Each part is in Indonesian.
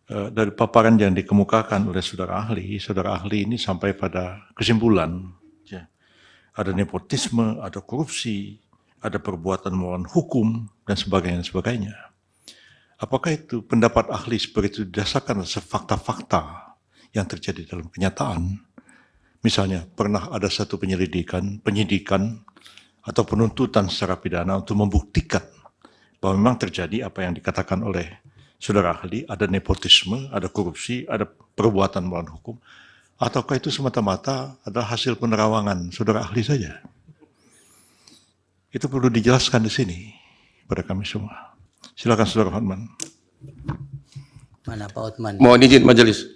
dari paparan yang dikemukakan oleh saudara ahli ini sampai pada kesimpulan, ya, ada nepotisme, ada korupsi, ada perbuatan melawan hukum, dan sebagainya. Apakah itu pendapat ahli seperti itu didasarkan atas fakta-fakta yang terjadi dalam kenyataan? Misalnya, pernah ada satu penyidikan, atau penuntutan secara pidana untuk membuktikan bahwa memang terjadi apa yang dikatakan oleh saudara ahli, ada nepotisme, ada korupsi, ada perbuatan melawan hukum, ataukah itu semata-mata adalah hasil penerawangan saudara ahli saja? Itu perlu dijelaskan di sini pada kami semua. Silakan saudara Hotman. Mana Pak Hotman? Mohon izin majelis.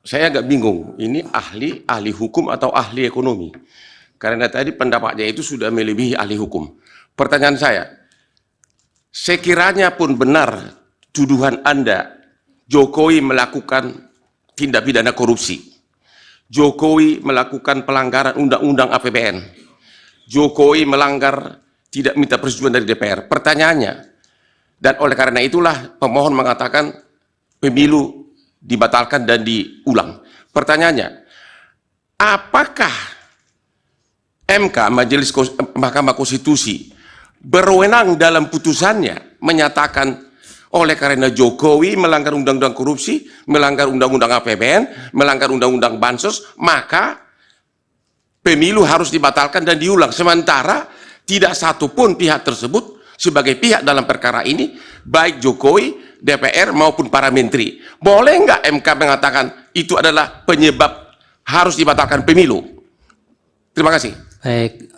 Saya agak bingung, ini ahli hukum atau ahli ekonomi? Karena tadi pendapatnya itu sudah melebihi ahli hukum. Pertanyaan saya, sekiranya pun benar tuduhan Anda, Jokowi melakukan tindak pidana korupsi, Jokowi melakukan pelanggaran undang-undang APBN, Jokowi melanggar tidak minta persetujuan dari DPR. Pertanyaannya, dan oleh karena itulah pemohon mengatakan pemilu dibatalkan dan diulang. Pertanyaannya, apakah MK, Mahkamah Konstitusi, berwenang dalam putusannya menyatakan oleh karena Jokowi melanggar undang-undang korupsi, melanggar undang-undang APBN, melanggar undang-undang bansos, maka pemilu harus dibatalkan dan diulang. Sementara tidak satupun pihak tersebut sebagai pihak dalam perkara ini, baik Jokowi, DPR maupun para menteri. Boleh nggak MK mengatakan itu adalah penyebab harus dibatalkan pemilu? Terima kasih. Baik.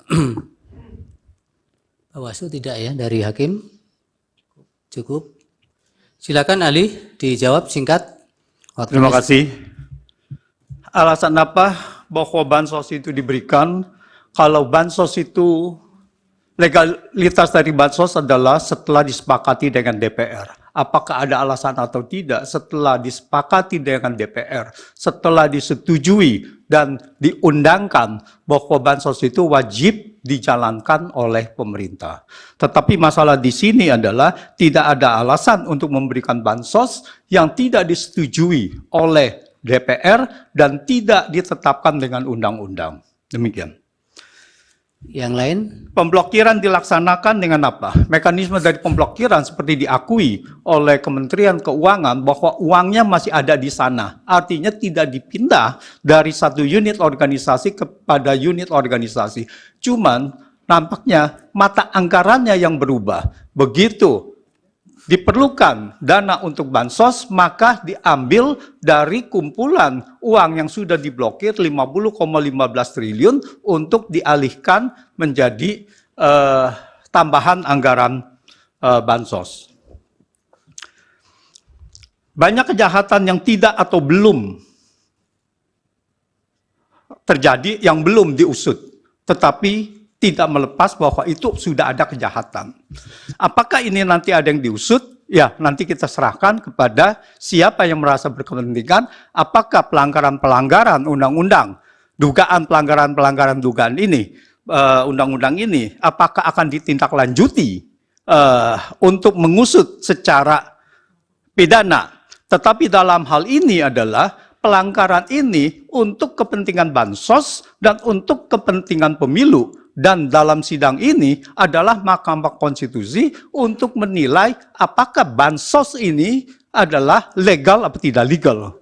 Bawaslu tidak ya dari hakim? Cukup. Silakan ahli dijawab singkat. Terima kasih. Alasan apa bahwa bansos itu diberikan? Kalau bansos itu, legalitas dari bansos adalah setelah disepakati dengan DPR. Apakah ada alasan atau tidak? Setelah disepakati dengan DPR, setelah disetujui dan diundangkan bahwa bansos itu wajib dijalankan oleh pemerintah. Tetapi masalah di sini adalah tidak ada alasan untuk memberikan bansos yang tidak disetujui oleh DPR dan tidak ditetapkan dengan undang-undang. Demikian. Yang lain? Pemblokiran dilaksanakan dengan apa? Mekanisme dari pemblokiran seperti diakui oleh Kementerian Keuangan bahwa uangnya masih ada di sana. Artinya tidak dipindah dari satu unit organisasi kepada unit organisasi. Cuman nampaknya mata anggarannya yang berubah. Begitu diperlukan dana untuk bansos, maka diambil dari kumpulan uang yang sudah diblokir 50,15 triliun untuk dialihkan menjadi tambahan anggaran bansos. Banyak kejahatan yang tidak atau belum terjadi, yang belum diusut, tetapi tidak melepas bahwa itu sudah ada kejahatan. Apakah ini nanti ada yang diusut? Ya, nanti kita serahkan kepada siapa yang merasa berkepentingan, apakah pelanggaran-pelanggaran undang-undang, dugaan pelanggaran-pelanggaran dugaan ini, undang-undang ini, apakah akan ditindaklanjuti untuk mengusut secara pidana. Tetapi dalam hal ini adalah pelanggaran ini untuk kepentingan bansos dan untuk kepentingan pemilu. Dan dalam sidang ini adalah Mahkamah Konstitusi untuk menilai apakah bansos ini adalah legal atau tidak legal.